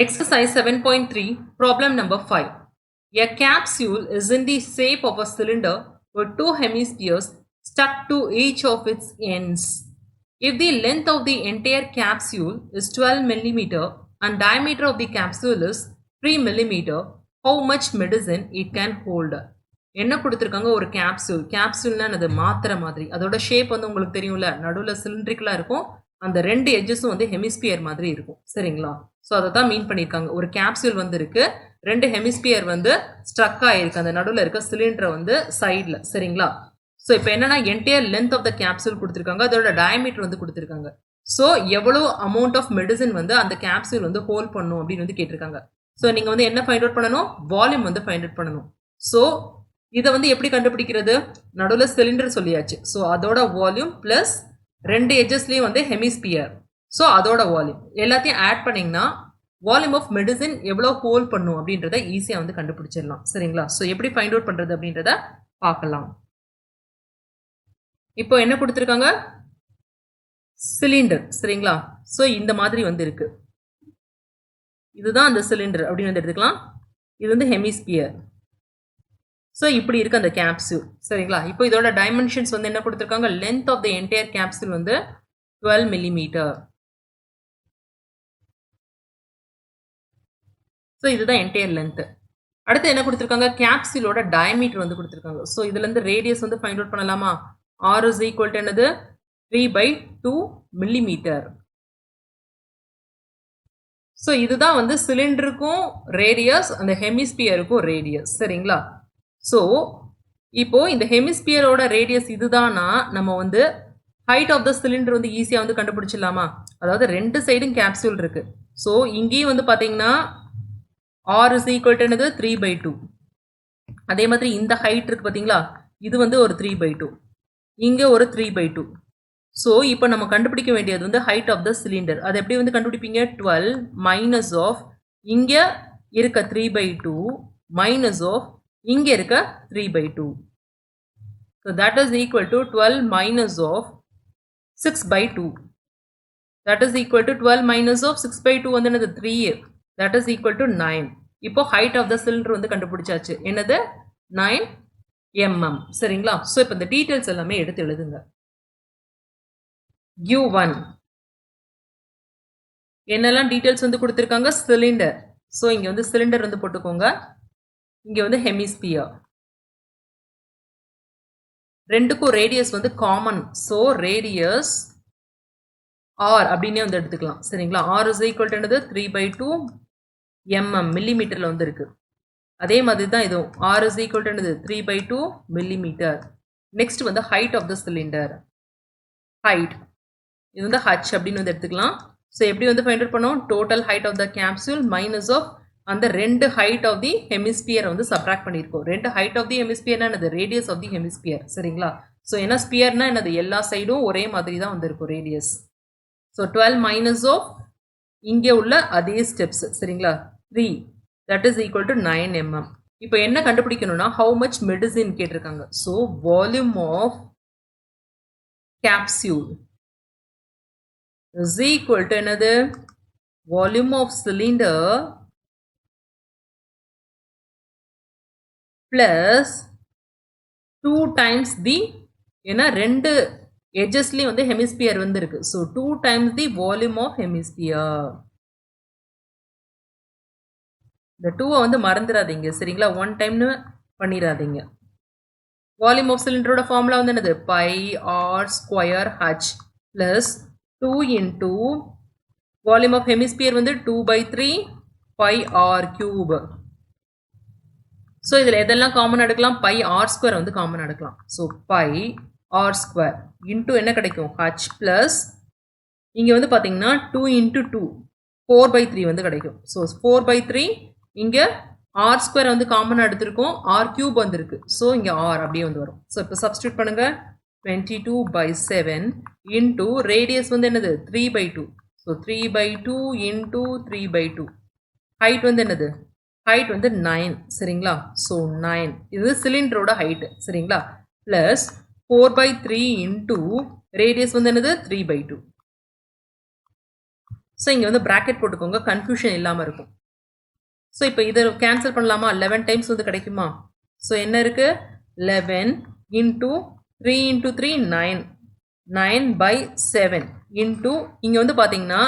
Exercise 7.3, problem number 5. A capsule is in the shape of a cylinder with two hemispheres stuck to each of its ends. If the length of the entire capsule is 12 mm and diameter of the capsule is 3 mm, how much medicine it can hold? என்ன கொடுத்துருக்காங்க ஒரு கேப்சூல்னா அது மாத்திரை மாதிரி அதோட shape வந்து உங்களுக்கு தெரியும்ல நடுவில் சிலிண்ட்ரிக்கலாக இருக்கும் அந்த ரெண்டு எட்ஜஸும் வந்து ஹெமிஸ்பியர் மாதிரி இருக்கும் சரிங்களா ஸோ அதை தான் மீன் பண்ணியிருக்காங்க ஒரு கேப்சூல் வந்து இருக்கு ரெண்டு ஹெமிஸ்பியர் வந்து ஸ்ட்ரக் ஆகிருக்கு அந்த நடுவில் இருக்க சிலிண்டரை வந்து சைடில் சரிங்களா ஸோ இப்போ என்னன்னா entire length of the capsule கொடுத்துருக்காங்க அதோட டயமீட்டர் வந்து கொடுத்துருக்காங்க ஸோ எவ்வளோ அமௌண்ட் ஆஃப் மெடிசன் வந்து அந்த கேப்சூல் வந்து ஹோல்ட் பண்ணும் அப்படின்னு வந்து கேட்டிருக்காங்க ஸோ நீங்கள் வந்து என்ன ஃபைண்ட் அவுட் பண்ணணும் வால்யூம் வந்து ஃபைண்ட் அவுட் பண்ணணும் ஸோ இதை வந்து எப்படி கண்டுபிடிக்கிறது நடுவில் சிலிண்டர் சொல்லியாச்சு ஸோ அதோட வால்யூம் ப்ளஸ் ரெண்டு எட்ஜஸ்லேயும் வந்து ஹெமிஸ்பியர் ஸோ அதோட வால்யூம் எல்லாத்தையும் ஆட் பண்ணிங்கன்னா வால்யூம் ஆஃப் மெடிசின் எவ்வளோ ஹோல்ட் பண்ணும் அப்படின்றத ஈஸியாக வந்து கண்டுபிடிச்சிடலாம் சரிங்களா ஸோ எப்படி ஃபைண்ட் அவுட் பண்ணுறது அப்படின்றத பார்க்கலாம் இப்போ என்ன கொடுத்துருக்காங்க சிலிண்டர் சரிங்களா ஸோ இந்த மாதிரி வந்து இருக்கு இதுதான் அந்த சிலிண்டர் அப்படின்னு வந்து எடுத்துக்கலாம் இது வந்து ஹெமிஸ்பியர் ஸோ இப்படி இருக்கு அந்த கேப்சூல் சரிங்களா இப்போ இதோட டைமென்ஷன்ஸ் வந்து என்ன கொடுத்துருக்காங்க length of the entire capsule வந்து 12 mm ஸோ இதுதான் என்டையர் லென்த் அடுத்து என்ன கொடுத்துருக்காங்க கேப்சூலோட டயமீட்டர் வந்து கொடுத்துருக்காங்க ஸோ இதுலேருந்து ரேடியஸ் வந்து ஃபைண்ட் அவுட் பண்ணலாமா ஆர் இஸ் ஈக்குவல் டு என்னது 3/2 mm ஸோ இதுதான் வந்து சிலிண்டருக்கும் ரேடியஸ் அந்த ஹெமிஸ்பியருக்கும் ரேடியஸ் சரிங்களா ஸோ இப்போ இந்த ஹெமிஸ்பியரோட ரேடியஸ் இதுதானா நம்ம வந்து ஹைட் ஆஃப் த சிலிண்டர் வந்து ஈஸியாக வந்து கண்டுபிடிச்சிடலாமா அதாவது ரெண்டு சைடும் கேப்சூல் இருக்கு ஸோ இங்கேயும் வந்து பார்த்தீங்கன்னா ஆர் இஸ் ஈக்குவல் டு என்னது 3/2 அதே மாதிரி இந்த ஹைட் இருக்கு பார்த்தீங்களா இது வந்து ஒரு 3/2 இங்கே ஒரு 3/2 ஸோ இப்போ நம்ம கண்டுபிடிக்க வேண்டியது வந்து ஹைட் ஆஃப் த சிலிண்டர் அதை எப்படி வந்து கண்டுபிடிப்பீங்க 12 மைனஸ் ஆஃப் இங்கே இருக்க 3/2 மைனஸ் ஆஃப் இங்கே இருக்க 3/2 so that is equal to 12 minus of 6/2 that is equal to 12 minus of 6/2 வந்து என்னது 3 தட் இஸ் ஈக்குவல் டு 9 இப்போ ஹைட் ஆஃப் த சிலிண்டர் வந்து கண்டுபிடிச்சாச்சு என்னது 9 mm சரிங்களா ஸோ இப்போ இந்த டீட்டெயில்ஸ் எல்லாமே எடுத்து எழுதுங்க U1 என்னெல்லாம் டீட்டெயில்ஸ் வந்து கொடுத்துருக்காங்க சிலிண்டர் ஸோ இங்கே வந்து சிலிண்டர் வந்து போட்டுக்கோங்க இங்கே வந்து ஹெமிஸ்பியர் ரெண்டுக்கும் ரேடியஸ் வந்து காமன் ஸோ ரேடியஸ் ஆர் அப்படின்னே வந்து எடுத்துக்கலாம் சரிங்களா ஆர் இஸ் ஈக்குவல் டு என்னது 3/2 mm மில்லிமீட்டரில் வந்து இருக்கு அதே மாதிரி தான் இதுவும் ஆர் இஸ் ஈக்குவல் டு என்னது 3/2 mm நெக்ஸ்ட் வந்து height of the cylinder height இது வந்து ஹச் அப்படின்னு வந்து எடுத்துக்கலாம் ஸோ எப்படி வந்து ஃபைண்ட் அவுட் பண்ணோம் total height of the capsule minus of அந்த ரெண்டு ஹைட் ஆஃப் தி ஹெமிஸ்பியர் வந்து சப்ராக்ட் பண்ணியிருக்கோம் ரெண்டு ஹைட் ஆஃப் தி ஹெமிஸ்பியர்னா என்னது ரேடியஸ் ஆஃப் தி ஹெமிஸ்பியர் சரிங்களா ஸோ என்ன ஸ்பியர்னா என்னது எல்லா சைடும் ஒரே மாதிரி தான் வந்து இருக்கும் ரேடியஸ் ஸோ 12 மைனஸ் ஆஃப் இங்கே உள்ள அதே ஸ்டெப்ஸ் சரிங்களா 3 that is equal to 9 mm இப்போ என்ன கண்டுபிடிக்கணும்னா ஹவு மச் மெடிசின் கேட்டிருக்காங்க so volume of capsule is equal to another volume of cylinder plus 2 times the ஏன்னா ரெண்டு எட்ஜஸ்லேயும் வந்து ஹெமிஸ்பியர் வந்து இருக்கு so 2 times the volume of hemisphere இந்த 2 வந்து மறந்துடாதீங்க சரிங்களா 1 டைம்னு பண்ணிடாதீங்க வால்யூம் ஆஃப் சிலிண்டரோட ஃபார்முலா வந்து என்னது pi r square h plus 2 into volume of hemisphere வந்து 2/3 பை ஆர் கியூப் ஸோ இதில் எதெல்லாம் காமன் எடுக்கலாம் பை ஆர் ஸ்கொயர் வந்து காமன் எடுக்கலாம் so pi r square into என்ன கிடைக்கும் ஹச் ப்ளஸ் இங்கே வந்து பார்த்தீங்கன்னா 2 இன்டூ 2 4/3 வந்து கிடைக்கும் ஸோ 4/3 இங்கே ஆர் ஸ்கொயர் வந்து காமனாக எடுத்திருக்கோம் ஆர் கியூப் வந்துருக்கு ஸோ இங்கே ஆர் அப்படியே வந்து வரும் ஸோ இப்போ சப்ஸ்டியூட் பண்ணுங்க 22/7 இன்டூ ரேடியஸ் வந்து என்னது 3/2 ஸோ 3/2 இன்டூ 3/2 ஹைட் வந்து என்னது ஹைட் வந்து 9 சரிங்களா ஸோ 9 இது சிலிண்டரோட ஹைட்டு சரிங்களா ப்ளஸ் 4/3 இன்டூ ரேடியஸ் வந்து என்னது 3/2 ஸோ இங்கே வந்து ப்ராக்கெட் போட்டுக்கோங்க, கன்ஃபியூஷன் இல்லாமல் இருக்கும். ஸோ இப்போ இதை கேன்சல் பண்ணலாமா? 11 டைம்ஸ் வந்து கிடைக்குமா? ஸோ என்ன இருக்குது? 11 இன்ட்டு 3 இன்ட்டு 3 9, 9/7 இன்ட்டு இங்கே வந்து பார்த்தீங்கன்னா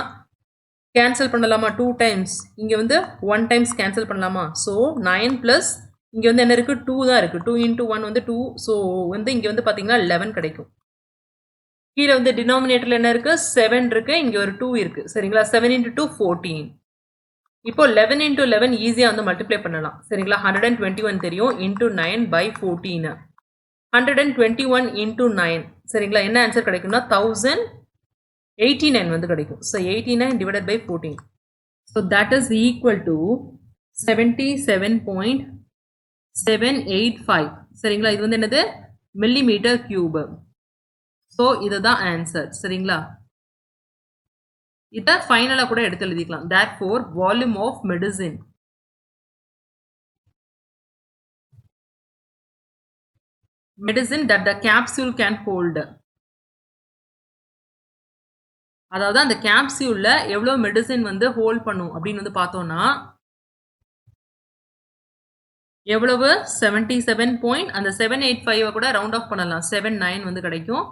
கேன்சல் பண்ணலாமா? 2 டைம்ஸ், இங்கே வந்து 1 டைம்ஸ் கேன்சல் பண்ணலாமா? ஸோ 9 ப்ளஸ் இங்கே வந்து என்ன இருக்குது? 2 தான் இருக்குது. 2 இன்ட்டு 1 வந்து 2. ஸோ வந்து இங்கே வந்து பார்த்தீங்கன்னா 11 கிடைக்கும். கீழே வந்து டினாமினேட்டரில் என்ன இருக்குது? 7 இருக்குது, இங்கே ஒரு 2 இருக்குது. சரிங்களா? 7 இன்ட்டு 2 14. இப்போ 11 இன்ட்டு 11 ஈஸியாக வந்து மல்டிப்ளை பண்ணலாம். சரிங்களா? 121 தெரியும், இன்ட்டு 9/14. 121 இன்ட்டு 9. சரிங்களா? என்ன ஆன்சர் கிடைக்கும்னா 1089 வந்து கிடைக்கும். So 89 divided by 14. So that is equal to 77.785. சரிங்களா? இது வந்து என்னது? Millimetre cube. ஸோ இதுதான் ஆன்சர். சரிங்களா? இதை ஃபைனலாக கூட எடுத்து எழுதிக்கலாம். therefore volume of medicine that the capsule can hold. அதாவது அந்த கேப்சியூல்ல எவ்வளோ மெடிசின் வந்து ஹோல்ட் பண்ணும் அப்படின்னு வந்து பார்த்தோம்னா எவ்வளவு? 77. அந்த 785 கூட ரவுண்ட் ஆஃப் பண்ணலாம், 79 வந்து கிடைக்கும்.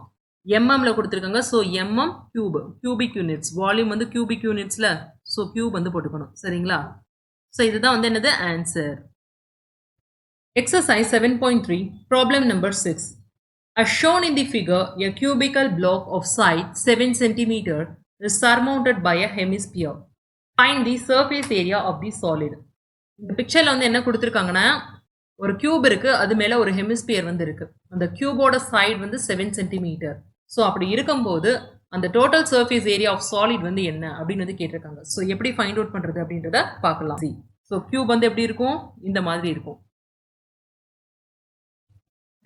எம்எம்ல கொடுத்துருக்காங்க. So MM cube, cubic units. Volume வந்து கியூபிக் யூனிட்ஸ்ல, ஸோ கியூப் வந்து போட்டுக்கணும். சரிங்களா? ஸோ இதுதான் வந்து என்னது? Answer. Exercise 7.3 problem number 6. As shown in the figure, a cubical block of side 7 cm is surmounted by a hemisphere. Find the surface area of the solid. இந்த பிக்சர்ல வந்து என்ன கொடுத்துருக்காங்கன்னா ஒரு கியூப் இருக்கு, அது மேல ஒரு ஹெமிஸ்பியர் வந்து இருக்கு. அந்த கியூபோட சைடு வந்து 7 சென்டிமீட்டர். ஸோ அப்படி இருக்கும்போது அந்த total surface area of solid வந்து என்ன அப்படின்னு வந்து கேட்டிருக்காங்க. ஸோ எப்படி ஃபைண்ட் அவுட் பண்றது அப்படின்றத பார்க்கலாம். ஸோ கியூப் வந்து எப்படி இருக்கும்? இந்த மாதிரி இருக்கும்.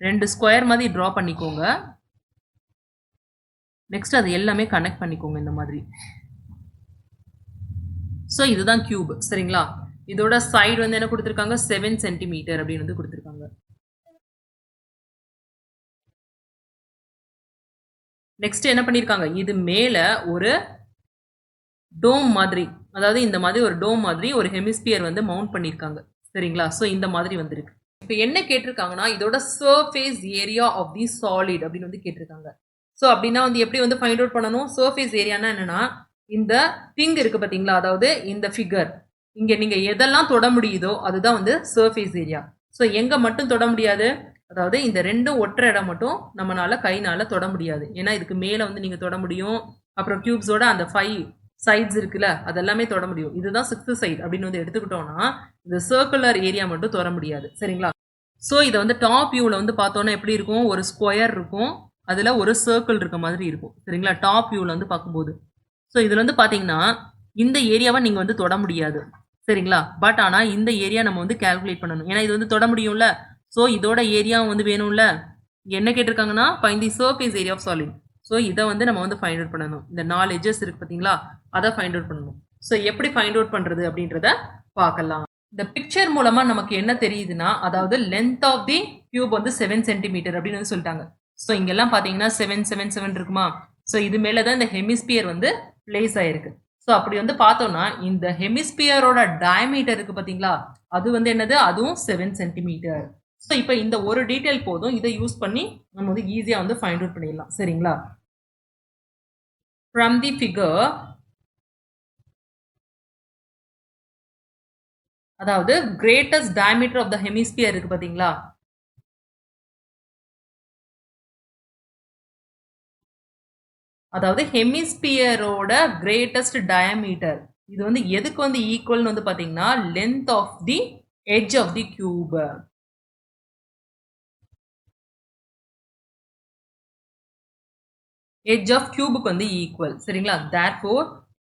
2 ஸ்கொயர் மாதிரி ட்ரா பண்ணிக்கோங்க. நெக்ஸ்ட் அது எல்லாமே கனெக்ட் பண்ணிக்கோங்க இந்த மாதிரி. ஸோ இதுதான் கியூப். சரிங்களா? இதோட சைடு வந்து என்ன கொடுத்துருக்காங்க? 7 சென்டிமீட்டர் அப்படின்னு வந்து கொடுத்துருக்காங்க. நெக்ஸ்ட் என்ன பண்ணியிருக்காங்க? இது மேல ஒரு டோம் மாதிரி, அதாவது இந்த மாதிரி ஒரு டோம் மாதிரி ஒரு ஹெமிஸ்பியர் வந்து மவுண்ட் பண்ணியிருக்காங்க. சரிங்களா? ஸோ இந்த மாதிரி வந்திருக்கு. இப்போ என்ன கேட்டிருக்காங்கன்னா இதோட surface area of the solid அப்படின்னு வந்து கேட்டிருக்காங்க. ஸோ அப்படின்னா வந்து எப்படி வந்து ஃபைண்ட் அவுட் பண்ணணும்? சர்ஃபேஸ் ஏரியானா என்னன்னா இந்த திங் இருக்கு பார்த்தீங்களா, அதாவது இந்த ஃபிகர் இங்கே நீங்கள் எதெல்லாம் தொட முடியுதோ அதுதான் வந்து சர்ஃபேஸ் ஏரியா. ஸோ எங்கே மட்டும் தொட முடியாது? அதாவது இந்த ரெண்டும் ஒற்றை இடம் மட்டும் நம்மளால கைனால தொட முடியாது. ஏன்னா இதுக்கு மேலே வந்து நீங்கள் தொட முடியும். அப்புறம் கியூப்ஸோட அந்த 5 சைட்ஸ் இருக்குல்ல, அதெல்லாமே தொட முடியும். இதுதான் 6th சைட் அப்படின்னு வந்து எடுத்துக்கிட்டோம்னா இந்த சர்க்குலர் ஏரியா மட்டும் தொட முடியாது. சரிங்களா? ஸோ இதை வந்து டாப் வியூவில் வந்து பார்த்தோன்னா எப்படி இருக்கும்? ஒரு ஸ்கொயர் இருக்கும், அதில் ஒரு சர்க்கிள் இருக்க மாதிரி இருக்கும். சரிங்களா? டாப் வியூவில் வந்து பார்க்கும்போது ஸோ இதில் வந்து பார்த்தீங்கன்னா இந்த ஏரியாவை நீங்கள் வந்து தொட முடியாது. சரிங்களா? பட் ஆனால் இந்த ஏரியா நம்ம வந்து கால்குலேட் பண்ணணும். ஏன்னா இது வந்து தொட முடியும்ல. ஸோ இதோட ஏரியா வந்து வேணும்ல. என்ன கேட்டிருக்காங்கன்னா find the surface area of solid. So இதை வந்து நம்ம வந்து ஃபைண்ட் அவுட் பண்ணணும். இந்த 4 எட்ஜஸ் இருக்கு பார்த்தீங்களா, அதை ஃபைண்ட் அவுட் பண்ணணும். ஸோ எப்படி ஃபைண்ட் அவுட் பண்ணுறது அப்படின்றத பார்க்கலாம். இந்த பிக்சர் மூலமாக நமக்கு என்ன தெரியுதுன்னா, அதாவது லென்த் ஆஃப் தி கியூப் வந்து 7 சென்டிமீட்டர் அப்படின்னு வந்து சொல்லிட்டாங்க. ஸோ இங்கெல்லாம் பார்த்தீங்கன்னா 7 7 7 இருக்குமா. ஸோ இது மேலே தான் இந்த ஹெமிஸ்பியர் வந்து பிளேஸ் ஆயிருக்கு. ஸோ அப்படி வந்து பார்த்தோம்னா இந்த ஹெமிஸ்பியரோட டயமீட்டர் இருக்கு பார்த்தீங்களா, அது வந்து என்னது? அதுவும் 7 சென்டிமீட்டர். ஸோ இப்போ இந்த ஒரு டீட்டெயில் போதும், இதை யூஸ் பண்ணி நம்ம வந்து ஈஸியாக வந்து ஃபைண்ட் அவுட் பண்ணிடலாம். சரிங்களா? ஃப்ரம் தி ஃபிகர், அதாவது greatest diameter of the hemisphere இருக்கு பார்த்தீங்களா, அதாவது ஹெமிஸ்பியரோட கிரேட்டஸ்ட் டயமீட்டர் இது வந்து எதுக்கு வந்து ஈக்குவல்னு வந்து பார்த்தீங்கன்னா length of the edge of the cube. Edge of கியூபுக்கு வந்து ஈக்குவல். சரிங்களா? therefore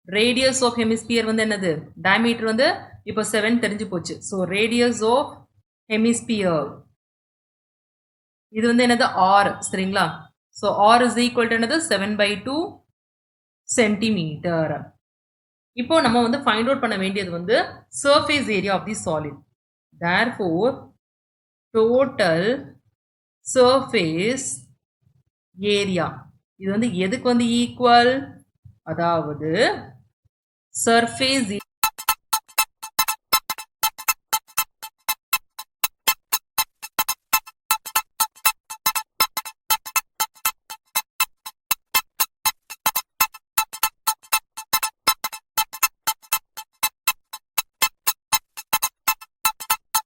ரேடியஸ் ஆஃப் ஹெமிஸ்பியர் வந்து என்னது? டயமீட்டர் வந்து இப்போ 7 தெரிஞ்சு போச்சு. ஸோ ரேடியஸ் ஆஃப் ஹெமிஸ்பியர் இது வந்து என்னது? R. சரிங்களா? So R is equal to என்னது? 7/2 சென்டிமீட்டர். இப்போ நம்ம வந்து ஃபைண்ட் அவுட் பண்ண வேண்டியது வந்து surface area of the solid. therefore total surface area இது வந்து எதுக்கு வந்து ஈக்குவல்? அதாவது surface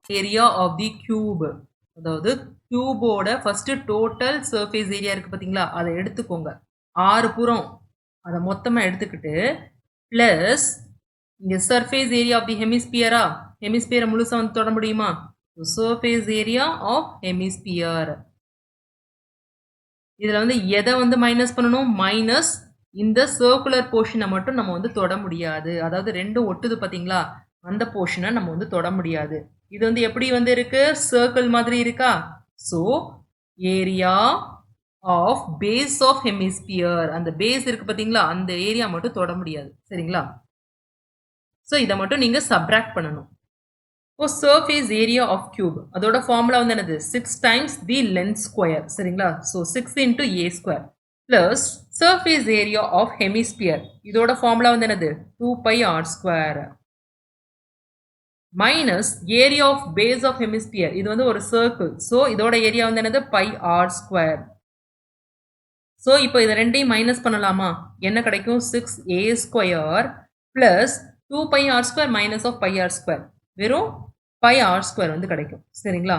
area of the cube. அதாவது கியூபோட ஃபர்ஸ்ட் டோட்டல் சர்ஃபேஸ் ஏரியா இருக்கு பார்த்தீங்களா, அதை எடுத்துக்கோங்க. 6 புறம் அதை மொத்தமாக எடுத்துக்கிட்டு ப்ளஸ் இங்கே சர்ஃபேஸ் ஏரியா ஆஃப் தி ஹெமிஸ்பியரா, ஹெமிஸ்பியரை முழுசாக வந்து தொட முடியுமா? Surface area of hemisphere. இதில் வந்து எதை வந்து மைனஸ் பண்ணணும்? மைனஸ் இந்த சர்க்குலர் போர்ஷனை மட்டும் நம்ம வந்து தொட முடியாது. அதாவது ரெண்டும் ஒட்டுது பார்த்தீங்களா, அந்த போர்ஷனை நம்ம வந்து தொட முடியாது. இது வந்து எப்படி வந்து இருக்கு? சர்க்கிள் மாதிரி இருக்கா? So area of base of hemisphere, அந்த பேஸ் இருக்கு பார்த்தீங்களா, அந்த ஏரியா மட்டும் தொட முடியாது. சரிங்களா? ஸோ இதை மட்டும் நீங்கள் சப்ராக்ட் பண்ணணும். இப்போ சர்ஃபேஸ் ஏரியா ஆஃப் கியூப் அதோட ஃபார்முலா வந்து என்னது? 6 டைம்ஸ் தி லென்த் ஸ்கொயர். சரிங்களா? So 6 into a square plus surface area of hemisphere, இதோட ஃபார்முலா வந்து என்னது? 2 pi r square minus area of base of hemisphere, இது வந்து ஒரு சர்க்கிள். ஸோ இதோட ஏரியா வந்து என்னது? Pi r square. ஸோ இப்போ இதை ரெண்டையும் மைனஸ் பண்ணலாமா? என்ன கிடைக்கும்? 6a square plus 2 pi r square minus of pi r square, வெறும் பை ஆர் ஸ்கொயர் வந்து கிடைக்கும். சரிங்களா?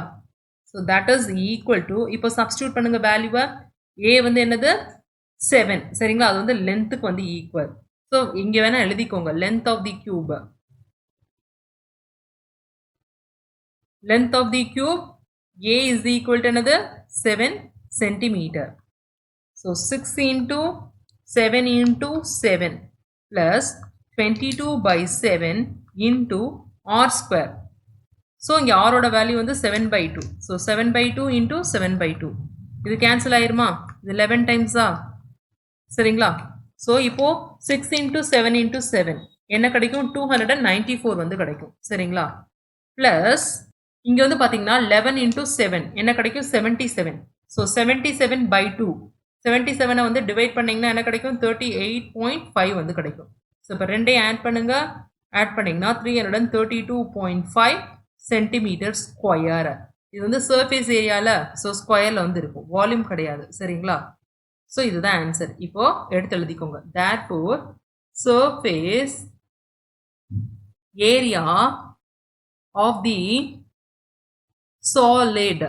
So that is equal to, இப்போ சப்ஸ்டியூட் பண்ணுங்க வேல்யூவை. ஏ வந்து என்னது? 7. சரிங்களா? அது வந்து லென்த்துக்கு வந்து ஈக்குவல். ஸோ இங்கே வேணா எழுதிக்கோங்க, length of the cube. Length of the cube A is equal to another 7 centimeter. So 6 into 7 into 7 plus 22 by 7 into R square. So இங்க R ஓட வேல்யூ வந்து 7 by 2. So 7 by 2 into 7 by 2. இது cancel ஆயிருமா? இது 11 டைம்ஸா? சரிங்களா? So இப்போ 6 into 7 into 7 என்ன கிடைக்கும்? 294 வந்து கிடைக்கும். சரிங்களா? ப்ளஸ் இங்கே வந்து பார்த்தீங்கன்னா 11 into 7 என்ன கிடைக்கும்? 77. ஸோ 77 by 2, 77 வந்து டிவைட் பண்ணிங்கன்னா என்ன கிடைக்கும்? 38.5 வந்து கிடைக்கும். ஸோ இப்போ ரெண்டையும் ஆட் பண்ணுங்க. ஆட் பண்ணிங்கன்னா 332.5 சென்டிமீட்டர் ஸ்கொயர். இது வந்து சர்ஃபேஸ் ஏரியாவில், ஸோ ஸ்கொயரில் வந்து இருக்கும், வால்யூம் கிடையாது. சரிங்களா? ஸோ இதுதான் ஆன்சர். இப்போ எடுத்து எழுதிக்கோங்க. Therefore surface area of the solid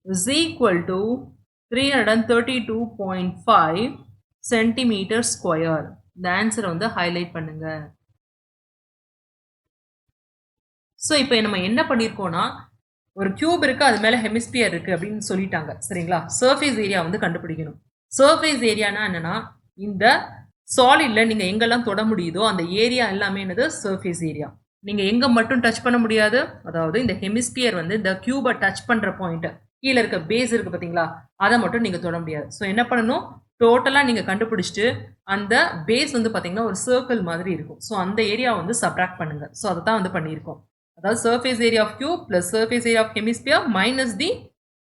is equal to 332.5 centimeter square. இந்த ஆன்சரை வந்து ஹைலைட் பண்ணுங்க. ஸோ இப்போ நம்ம என்ன பண்ணியிருக்கோம்னா, ஒரு கியூப் இருக்கு, அது மேலே ஹெமிஸ்பியர் இருக்கு அப்படின்னு சொல்லிட்டாங்க. சரிங்களா? சர்ஃபேஸ் ஏரியா வந்து கண்டுபிடிக்கணும். சர்ஃபேஸ் ஏரியானா என்னன்னா, இந்த சாலிட்ல நீங்க எங்கெல்லாம் தொட முடியுதோ அந்த ஏரியா எல்லாமே என்னது? Surface area. நீங்க எங்க மட்டும் டச் பண்ண முடியாது, அதாவது இந்த ஹெமிஸ்பியர் வந்து இந்த கியூபை டச் பண்ற பாயிண்ட், கீழே இருக்க பேஸ் இருக்கு பார்த்தீங்களா, அதை மட்டும் நீங்க தொட முடியாது. ஸோ என்ன பண்ணணும்? டோட்டலா நீங்க கண்டுபிடிச்சிட்டு அந்த பேஸ் வந்து பார்த்தீங்கன்னா ஒரு சர்க்கிள் மாதிரி இருக்கும். ஸோ அந்த ஏரியா வந்து சப்ராக்ட் பண்ணுங்க. ஸோ அதை தான் வந்து பண்ணியிருக்கோம். அதாவது surface area of cube plus surface area of hemisphere minus the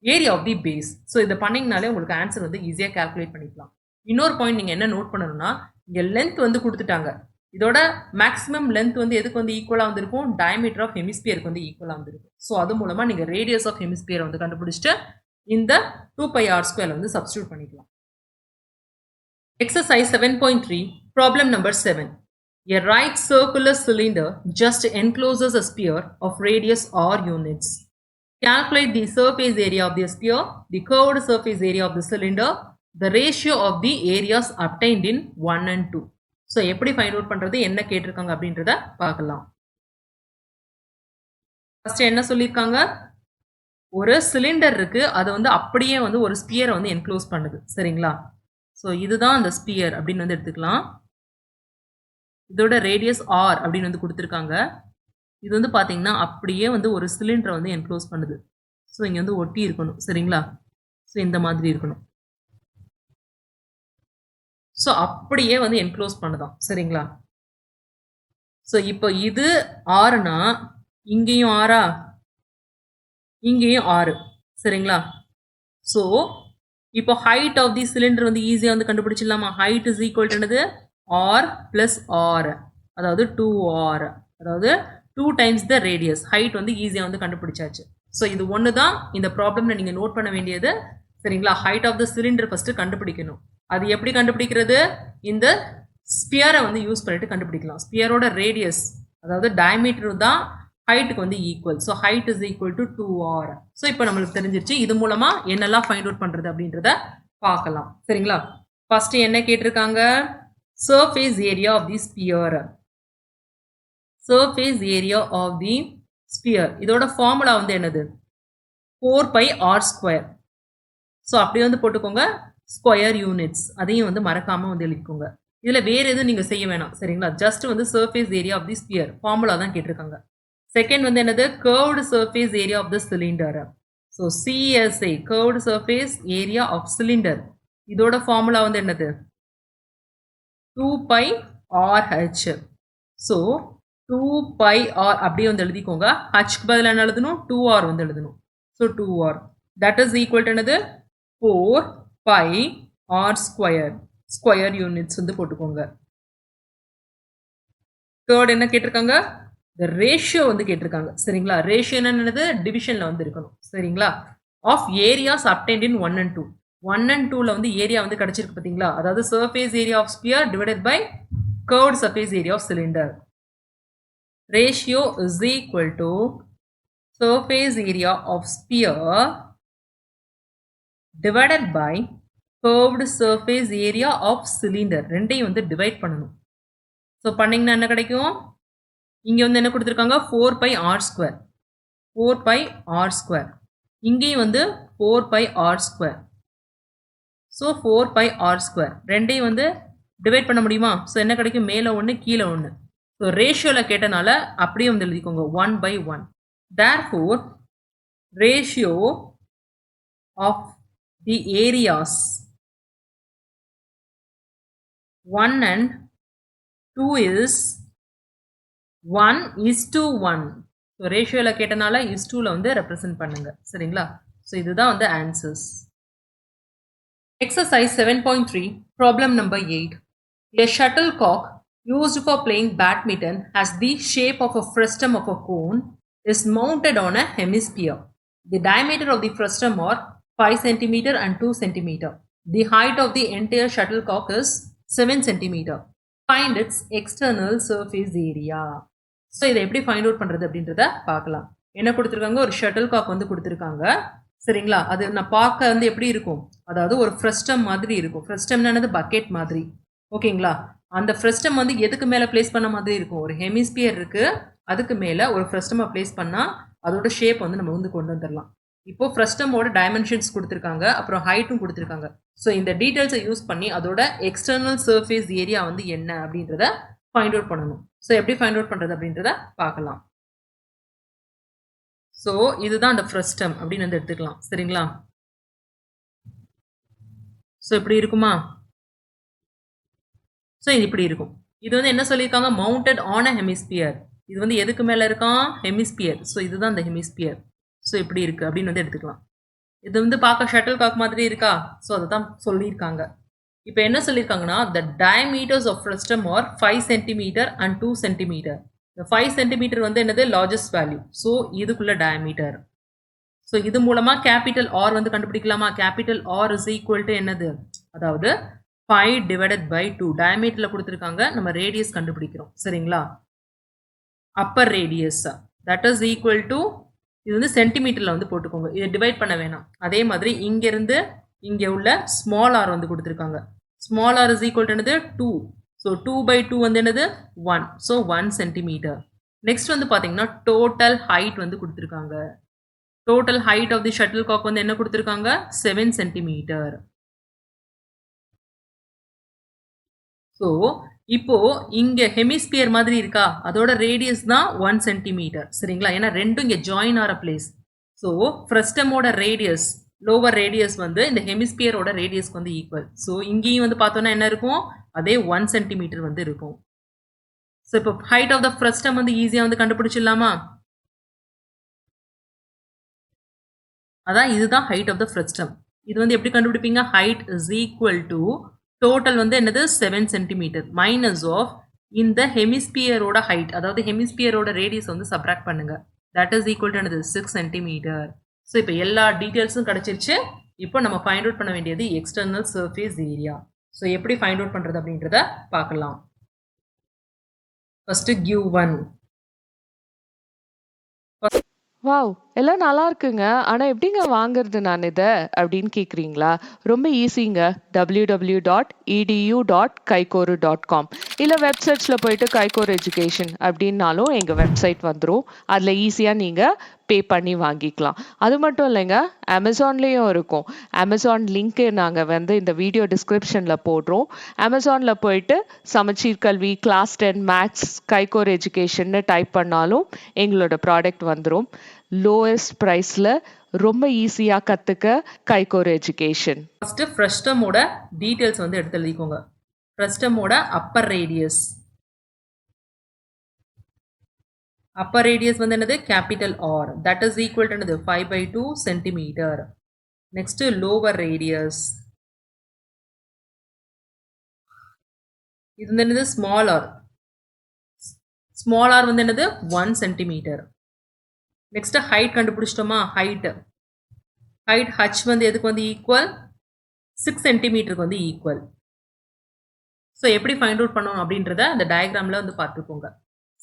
area of the base. So இதை பண்ணிங்கனாலே உங்களுக்கு ஆன்சர் வந்து ஈஸியாக கால்குலேட் பண்ணிக்கலாம். இன்னொரு பாயிண்ட் நீங்கள் என்ன நோட் பண்ணணும்னா, இங்கே லென்த் வந்து கொடுத்துட்டாங்க. இதோட மேக்ஸிமம் லென்த் வந்து எதுக்கு வந்து ஈக்குவலாக வந்துருக்கும்? டயமீட்டர் ஆஃப் ஹெமிஸ்பியருக்கு வந்து ஈக்குவலாக வந்துருக்கும். ஸோ அது மூலமாக நீங்கள் ரேடியஸ் ஆஃப் ஹெமிஸ்பியரை வந்து கண்டுபிடிச்சிட்டு இந்த 2 பை ஆர் ஸ்கொயர் வந்து சப்ஸ்டியூட் பண்ணிக்கலாம். Exercise 7.3 problem number 7. A right circular cylinder just encloses a sphere of radius r units. Calculate the surface area of the sphere, the curved surface area of the cylinder, the ratio of the areas obtained in 1 and 2. So எப்படி find out பண்ணுறது, என்ன கேட்டிருக்காங்க அப்படின்றத பார்க்கலாம். First என்ன சொல்லியிருக்காங்க? ஒரு cylinder இருக்கு, அதை வந்து அப்படியே வந்து ஒரு ஸ்பியரை வந்து என்க்ளோஸ் பண்ணுது. சரிங்களா? ஸோ இதுதான் அந்த ஸ்பியர் அப்படின்னு வந்து எடுத்துக்கலாம். இதோட ரேடியஸ் ஆர் அப்படின்னு வந்து கொடுத்துருக்காங்க. இது வந்து பார்த்தீங்கன்னா அப்படியே வந்து ஒரு சிலிண்டரை வந்து என்க்ளோஸ் பண்ணுது. ஸோ இங்கே வந்து ஒட்டி இருக்கணும். சரிங்களா? ஸோ இந்த மாதிரி இருக்கணும். ஸோ அப்படியே வந்து என்க்ளோஸ் பண்ணுதான். சரிங்களா? ஸோ இப்போ இது ஆறுனா இங்கேயும் ஆறா, இங்கேயும் 6. சரிங்களா? ஸோ இப்போ ஹைட் ஆஃப் தி சிலிண்டர் வந்து ஈஸியாக வந்து கண்டுபிடிச்சிடலாமா? ஹைட் இஸ் ஈக்குவல் டு என்னது? r plus r அதாவது 2r அதாவது 2 times the radius height வந்து ஈஸியா வந்து கண்டுபிடிச்சாச்சு. ஸோ இது ஒன்று தான் இந்த ப்ராப்ளம்ல நீங்க நோட் பண்ண வேண்டியது. சரிங்களா? Height of the cylinder first கண்டுபிடிக்கணும். அது எப்படி கண்டுபிடிக்கிறது? இந்த ஸ்பியரை வந்து யூஸ் பண்ணிட்டு கண்டுபிடிக்கலாம். ஸ்பியரோட ரேடியஸ் அதாவது டயமீட்டர் தான் ஹைட்டுக்கு வந்து equal. So height is equal to 2r. So இப்போ நம்மளுக்கு தெரிஞ்சிருச்சு. இது மூலமா என்னெல்லாம் ஃபைண்ட் அவுட் பண்றது அப்படின்றத பார்க்கலாம். சரிங்களா? ஃபர்ஸ்ட் என்ன கேட்டிருக்காங்க? surface area of the sphere. surface area of the sphere இதோட ஃபார்முலா வந்து என்னது? 4 pi r square. ஸோ அப்படியே வந்து போட்டுக்கோங்க ஸ்கொயர் யூனிட்ஸ். அதையும் வந்து மறக்காம வந்து எழுதிக்கோங்க. இதுல வேற எதுவும் நீங்க செய்ய வேணாம். சரிங்களா? ஜஸ்ட் வந்து surface area of the sphere formula தான் கேட்டிருக்காங்க. செகண்ட் வந்து என்னது? curved surface area of the cylinder. So CSA curved surface area of cylinder இதோட ஃபார்முலா வந்து என்னது? 2 pi RH. So 2 pi r அப்படியே வந்து எழுதிக்கோங்க. ஹச்க்கு பதிலாக என்ன எழுதணும்? 2r வந்து எழுதணும். So 2r that is equal to என்னது? 4 pi r square square units வந்து போட்டுக்கோங்க. தேர்ட் என்ன கேட்டிருக்காங்க? the ratio வந்து கேட்டிருக்காங்க. சரிங்களா? ரேஷியோ என்னது? டிவிஷன்ல வந்து இருக்கணும். சரிங்களா? Of areas obtained in 1 and 2. 1 and 2ல வந்து ஏரியா வந்து கிடைச்சிருக்கு பார்த்தீங்களா? அதாவது surface area of sphere divided by curved surface area of cylinder. Ratio is equal to surface area of sphere divided by curved surface area of cylinder. ரெண்டையும் வந்து divide பண்ணணும். So பண்ணிங்கன்னா என்ன கிடைக்கும்? இங்கே வந்து என்ன கொடுத்துருக்காங்க? 4 pi r square. 4 pi r square. இங்கேயும் வந்து 4 pi r square. So 4 pi r square. ரெண்டையும் வந்து டிவைட் பண்ண முடியுமா? ஸோ என்ன கிடைக்கும்? மேலே ஒன்று கீழே ஒன்று. ஸோ ரேஷியோவில் கேட்டனால அப்படியே வந்து எழுதிக்கோங்க 1 by 1. Therefore, ratio of the areas 1 and 2 is 1:1. So ரேஷியோவில் கேட்டனால is2ல வந்து ரெப்ரசன்ட் பண்ணுங்க. சரிங்களா? ஸோ இதுதான் வந்து answers. Exercise 7.3, problem number 8. A shuttlecock used for playing badminton has the shape of a frustum of a cone is mounted on a hemisphere. The diameter of the frustum are 5 cm and 2 cm. The height of the entire shuttlecock is 7 cm. Find its external surface area. So இதை எப்படி find out பண்ணுறது அப்படின்றத பார்க்கலாம். என்ன கொடுத்துருக்காங்க? ஒரு shuttlecock வந்து கொடுத்துருக்காங்க. சரிங்களா? அது நான் பார்க்க வந்து எப்படி இருக்கும்? அதாவது ஒரு ஃப்ரஸ்டம் மாதிரி இருக்கும். ஃப்ரஸ்டம்னானது பக்கெட் மாதிரி. ஓகேங்களா? அந்த ஃப்ரஸ்டம் வந்து எதுக்கு மேலே பிளேஸ் பண்ண மாதிரி இருக்கும்? ஒரு ஹெமிஸ்பியர் இருக்கு, அதுக்கு மேலே ஒரு ஃப்ரஸ்டமை பிளேஸ் பண்ணால் அதோட ஷேப் வந்து நம்ம வந்து கொண்டு வந்துடலாம். இப்போ ஃப்ரஸ்டமோட டைமென்ஷன்ஸ் கொடுத்துருக்காங்க, அப்புறம் ஹைட்டும் கொடுத்துருக்காங்க. ஸோ இந்த டீட்டெயில்ஸை யூஸ் பண்ணி அதோட எக்ஸ்டர்னல் சர்ஃபேஸ் ஏரியா வந்து என்ன அப்படின்றத ஃபைண்ட் அவுட் பண்ணணும். ஸோ எப்படி ஃபைண்ட் அவுட் பண்ணுறது அப்படின்றத பார்க்கலாம். ஸோ இதுதான் அந்த ஃப்ரஸ்டம் அப்படின்னு வந்து எடுத்துக்கலாம். சரிங்களா? ஸோ இப்படி இருக்குமா? ஸோ இது இப்படி இருக்கும். இது வந்து என்ன சொல்லியிருக்காங்க? Mounted on a hemisphere. இது வந்து எதுக்கு மேலே இருக்கான்? ஹெமிஸ்பியர். ஸோ இதுதான் அந்த ஹெமிஸ்பியர். ஸோ இப்படி இருக்கு அப்படின்னு வந்து எடுத்துக்கலாம். இது வந்து பார்க்க ஷட்டில் காக் மாதிரி இருக்கா? ஸோ அதை தான் சொல்லியிருக்காங்க. இப்போ என்ன சொல்லியிருக்காங்கன்னா, the diameters of frustum are 5 cm and 2 cm. இந்த 5 cm வந்து என்னது? Largest value. ஸோ இதுக்குள்ள டயமீட்டர். ஸோ இது மூலமா கேபிட்டல் ஆர் வந்து கண்டுபிடிக்கலாமா? Capital R is equal to என்னது? அதாவது 5 divided by 2. டயமீட்டர்ல கொடுத்துருக்காங்க, நம்ம ரேடியஸ் கண்டுபிடிக்கிறோம். சரிங்களா? Upper radius that is equal to, இது வந்து சென்டிமீட்டர்ல வந்து போட்டுக்கோங்க. இதை டிவைட் பண்ண வேணாம். அதே மாதிரி இங்கிருந்து இங்கே உள்ள ஸ்மால் ஆர் வந்து கொடுத்துருக்காங்க. Small r is equal to என்னது? 2. ஸோ 2 by 2 வந்து என்னது? 1. So 1 centimetre. நெக்ஸ்ட் வந்து பார்த்தீங்கன்னா டோட்டல் ஹைட் வந்து கொடுத்துருக்காங்க. Total height of the shuttlecock வந்து என்ன கொடுத்துருக்காங்க? 7 சென்டிமீட்டர். ஸோ இப்போ இங்கே ஹெமிஸ்பியர் மாதிரி இருக்கா? அதோட ரேடியஸ் தான் 1 சென்டிமீட்டர். சரிங்களா? ஏன்னா ரெண்டும் இங்கே ஜாயின் ஆகிற பிளேஸ். ஸோ ஃப்ரஸ்டமோட ரேடியஸ், லோவர் ரேடியஸ் வந்து இந்த ஹெமிஸ்பியரோட ரேடியஸ்க்கு வந்து ஈக்குவல். ஸோ இங்கேயும் வந்து பார்த்தோன்னா என்ன இருக்கும்? அதே 1 சென்டிமீட்டர் வந்து இருக்கும். ஸோ இப்போ ஹைட் ஆஃப் த ஃப்ரஸ்டம் வந்து ஈஸியாக வந்து கண்டுபிடிச்சிடலாமா? அதான் இதுதான் ஹைட் ஆஃப் த ஃப்ரஸ்டம். இது வந்து எப்படி கண்டுபிடிப்பீங்க? Height is equal to total வந்து என்னது 7 சென்டிமீட்டர் மைனஸ் ஆஃப் இந்த ஹெமிஸ்பியரோட ஹைட், அதாவது ஹெமிஸ்பியரோட ரேடியஸ் வந்து சப்ராக்ட் பண்ணுங்க. தட் இஸ் ஈக்குவல் டு என்னது 6 சென்டிமீட்டர். ஸோ இப்போ எல்லா டீட்டெயில்ஸும் கிடைச்சிருச்சு. இப்போ நம்ம ஃபைண்ட் அவுட் பண்ண வேண்டியது எக்ஸ்டர்னல் சர்ஃபேஸ் ஏரியா. ஸோ எப்படி ஃபைண்ட் அவுட் பண்ணுறது அப்படின்றத பார்க்கலாம். First give one. வாவ்! எல்லாம் நல்லா இருக்குங்க. ஆனா எப்படிங்க வாங்குறது நான் இத? அப்படின்னு கேட்குறீங்களா? ரொம்ப ஈஸிங்க. www.edu.kaikoru.com இல்ல வெப்சைட்ஸ்ல போயிட்டு கைகோர் எஜுகேஷன் அப்படின்னாலும் எங்க வெப்சைட் வந்துரும். அதுல ஈஸியா நீங்க பே பண்ணி வாங்கிக்கலாம். அது மட்டும் இல்லைங்க, அமேசான்லயும் இருக்கும். அமேசான் லிங்க் நாங்க வந்து இந்த வீடியோ டிஸ்கிரிப்ஷன்ல போடுறோம். அமேசான்ல போயிட்டு Samacheer Kalvi, class 10 maths, Kaikor education type பண்ணாலும் எங்களோட ப்ராடக்ட் வந்துரும். லோயஸ்ட் பிரைஸ்ல ரொம்ப ஈஸியா கத்துக்க கைகோர் எஜுகேஷன். ஃபர்ஸ்ட் ஃப்ரஸ்டமோட டீடைல்ஸ் வந்து எடுத்து எழுதிக்கோங்க. ஃப்ரஸ்டமோட அப்பர் ரேடியஸ் வந்து என்னது capital r, that is equal to என்னது 5/2 சென்டிமீட்டர். நெக்ஸ்ட் லோவர் ரேடியஸ், இது வந்து என்னது ஸ்மால் ஆர் வந்து என்னது 1 சென்டிமீட்டர். நெக்ஸ்ட் ஹைட் கண்டுபிடிச்சிட்டோமா? ஹைட் h வந்து எதுக்கு வந்து ஈக்குவல் 6 சென்டிமீட்டருக்கு வந்து ஈக்குவல். ஸோ எப்படி ஃபைண்ட் அவுட் பண்ணணும் அப்படின்றத அந்த டயக்ராமில் வந்து பார்த்துக்கோங்க.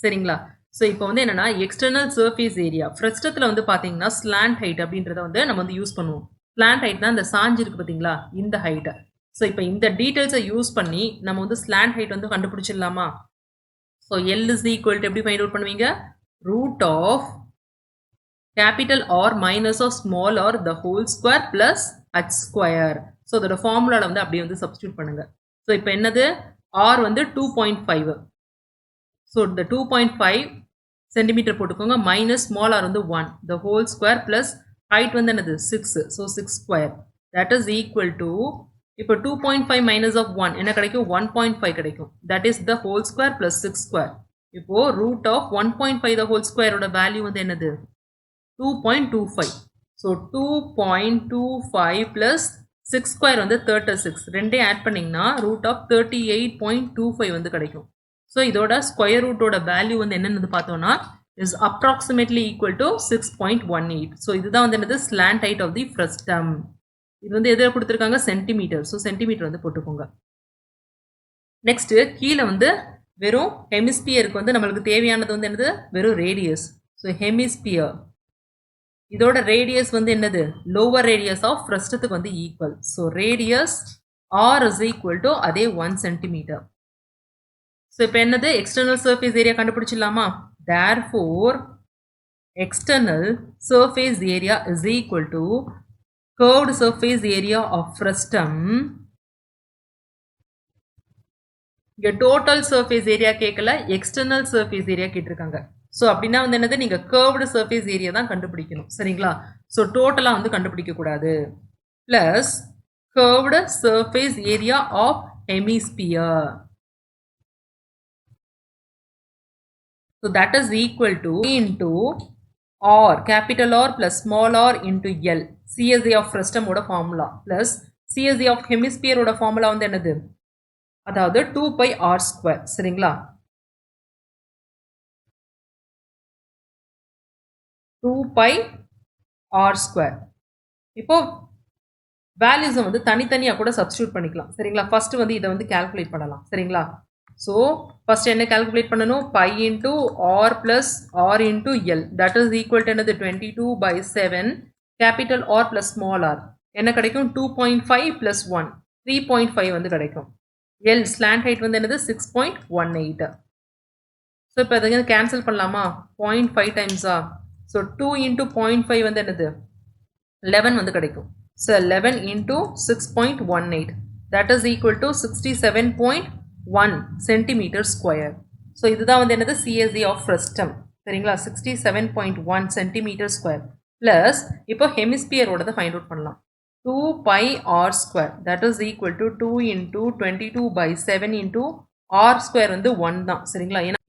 சரிங்களா? ஸோ இப்போ வந்து என்னன்னா எக்ஸ்டர்னல் சர்ஃபேஸ் ஏரியா ஃப்ரஸ்டத்தில் வந்து பார்த்தீங்கன்னா ஸ்லாண்ட் ஹைட் அப்படின்றத வந்து நம்ம வந்து யூஸ் பண்ணுவோம். ஸ்லாண்ட் ஹைட்னா இந்த சாஞ்சு இருக்கு பார்த்தீங்களா, இந்த ஹைட்டை. ஸோ இப்போ இந்த டீட்டெயில்ஸை யூஸ் பண்ணி நம்ம வந்து ஸ்லாண்ட் ஹைட் வந்து கண்டுபிடிச்சிடலாமா? So L is equal to எப்படி ஃபைண்ட் அவுட் பண்ணுவீங்க? Root of capital R minus of small r the whole square plus h square. So அதோட ஃபார்முலாவில் வந்து அப்படியே வந்து சப்ஸ்டியூட் பண்ணுங்க. ஸோ இப்போ என்னது R வந்து 2.5. ஸோ இந்த 2.5 சென்டிமீட்டர் போட்டுக்கோங்க, மைனஸ் ஸ்மால் ஆர் வந்து 1 the whole square plus height வந்து என்னது 6. So 6 square that is equal to இப்போ 2.5 மைனஸ் ஆஃப் 1 என்ன கிடைக்கும்? 1.5 கிடைக்கும். That is the whole square plus 6 square. இப்போ ரூட் ஆஃப் 1.5 த ஹோல் ஸ்கொயரோட வேல்யூ வந்து என்னது 2.25. ஸோ 2.25 plus 6 ஸ்கொயர் வந்து 36. ரெண்டே ஆட் பண்ணிங்கன்னா ரூட் ஆஃப் 38.25 வந்து கிடைக்கும். ஸோ இதோட ஸ்கொயர் ரூட்டோட வேல்யூ வந்து என்னென்னு பார்த்தோம்னா is approximately equal to 6.18. So இதுதான் வந்து என்னது slant height of the frustum. இது வந்து எதில் கொடுத்துருக்காங்க? சென்டிமீட்டர். ஸோ சென்டிமீட்டர் வந்து போட்டுக்கோங்க. நெக்ஸ்ட் கீழே வந்து வெறும் ஹெமிஸ்பியருக்கு வந்து நம்மளுக்கு தேவையானது வந்து என்னது வெறும் ரேடியஸ். ஸோ ஹெமிஸ்பியர் இதோட ரேடியஸ் வந்து என்னது லோவர் ரேடியஸ் ஆஃப் ஃப்ரஸ்டத்துக்கு வந்து equal. So radius R is equal to அதே 1 சென்டிமீட்டர். ஸோ இப்போ என்னது எக்ஸ்டர்னல் சர்ஃபேஸ் ஏரியா கண்டுபிடிச்சிடலாமா? Therefore external surface area is equal to curved surface area of frustum. இங்க டோட்டல் சர்ஃபேஸ் ஏரியா கேட்கல, எக்ஸ்டர்னல் சர்ஃபேஸ் ஏரியா கேட்டிருக்காங்க. So அப்படின்னா வந்து என்னது நீங்க கர்வ்டு சர்ஃபேஸ் ஏரியா தான் கண்டுபிடிக்கணும். சரிங்களா? ஸோ டோட்டலா வந்து கண்டுபிடிக்க கூடாது. Plus curved surface area of hemisphere. So that is equal to into R, capital R plus small r into L, CSA of frustum ஓட formula plus CSA of hemisphere ஓட formula வந்து என்னது? அதாவது 2 pi r square. சரிங்களா? 2 pi r square. இப்போ வேல்யூஸை வந்து தனித்தனியாக கூட சப்ஸ்டியூட் பண்ணிக்கலாம். சரிங்களா? ஃபர்ஸ்ட் வந்து இதை வந்து கால்குலேட் பண்ணலாம். சரிங்களா? ஸோ ஃபர்ஸ்ட் என்ன கால்குலேட் பண்ணணும்? Pi into r plus r into l that is equal to என்னது 22/7 capital r plus small r என்ன கிடைக்கும்? 2.5 பிளஸ் 1 3.5 வந்து கிடைக்கும். எல் ஸ்லாண்ட் ஹைட் வந்து என்னது 6.18. ஸோ இப்போ அதை கேன்சல் பண்ணலாமா? 0.5 டைம்ஸா? ஸோ 2 இன்டூ 0.5 வந்து என்னது 11 வந்து கிடைக்கும். So 11 into 6.18 that is equal to 67.1 centimetre square. So இதுதான் வந்து என்னது CSA ஆஃப் ஃப்ரஸ்டம். சரிங்களா? 67.1 சென்டிமீட்டர் ஸ்கொயர் ப்ளஸ் இப்போ ஹெமிஸ்பியரோட ஃபைண்ட் அவுட் பண்ணலாம். 2 pi r square that is equal to 2 into 22/7 into r square வந்து 1 தான். சரிங்களா? ஏன்னா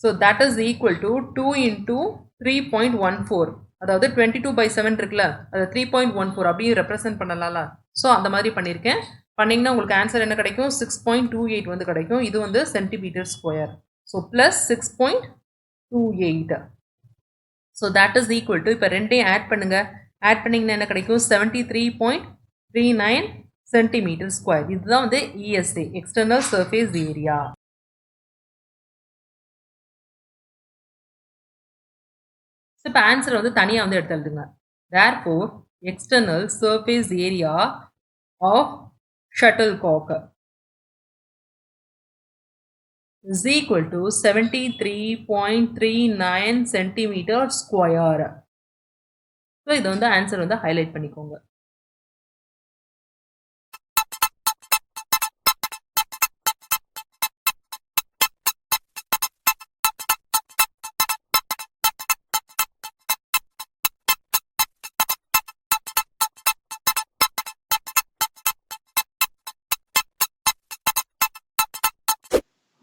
so that is equal to 2 into 3.14, அதாவது 22/7 இருக்குல்ல, அது 3.14 அப்படியே ரெப்ரசன்ட் பண்ணலாம்ல. ஸோ அந்த மாதிரி பண்ணியிருக்கேன். பண்ணிங்கன்னா உங்களுக்கு ஆன்சர் என்ன கிடைக்கும்? 6.28 வந்து கிடைக்கும். இது வந்து centimetre square. So plus 6.28. So that is equal to, இப்போ ரெண்டையும் ஆட் பண்ணுங்க. ஆட் பண்ணிங்கன்னா என்ன கிடைக்கும்? 73.39 சென்டிமீட்டர் ஸ்கொயர். இதுதான் வந்து இஎஸ்ஏ, எக்ஸ்டர்னல் சர்ஃபேஸ் ஏரியா. இப்போ ஆன்சர் வந்து தனியாக வந்து எடுத்து எழுதுங்க. Therefore, external surface area of shuttlecock is equal to 73.39 centimeter square. So இது வந்து ஆன்சர் வந்து ஹைலைட் பண்ணிக்கோங்க.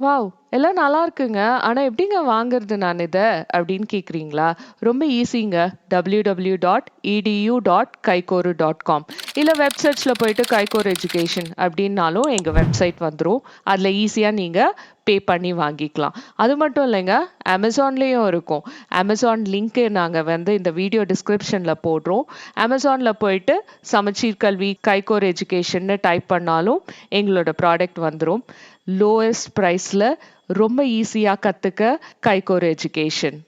வாவ்! எல்லாம் நல்லா இருக்குங்க. ஆனா எப்படிங்க வாங்குறது நான் இத? அப்படின்னு கேட்குறீங்களா? ரொம்ப ஈஸிங்க. www.edu.kaikoru.com இல்ல வெப்சைட்ஸ்ல போயிட்டு கைகோர் எஜுகேஷன் அப்படின்னாலும் எங்க வெப்சைட் வந்துரும். அதுல ஈஸியா நீங்க பே பண்ணி வாங்கிக்கலாம். அது மட்டும் இல்லைங்க, அமேசான்லயும் இருக்கும். அமேசான் லிங்க் நாங்க வந்து இந்த வீடியோ டிஸ்கிரிப்ஷன்ல போடுறோம். அமேசான்ல போயிட்டு சமச்சீர் கல்வி கைகோர் எஜுகேஷன்னு டைப் பண்ணாலும் எங்களோட ப்ராடக்ட் வந்துரும். லோயஸ்ட் ப்ரைஸ்ல ரொம்ப ஈஸியா கத்துக்க கைகோர் எஜுகேஷன்.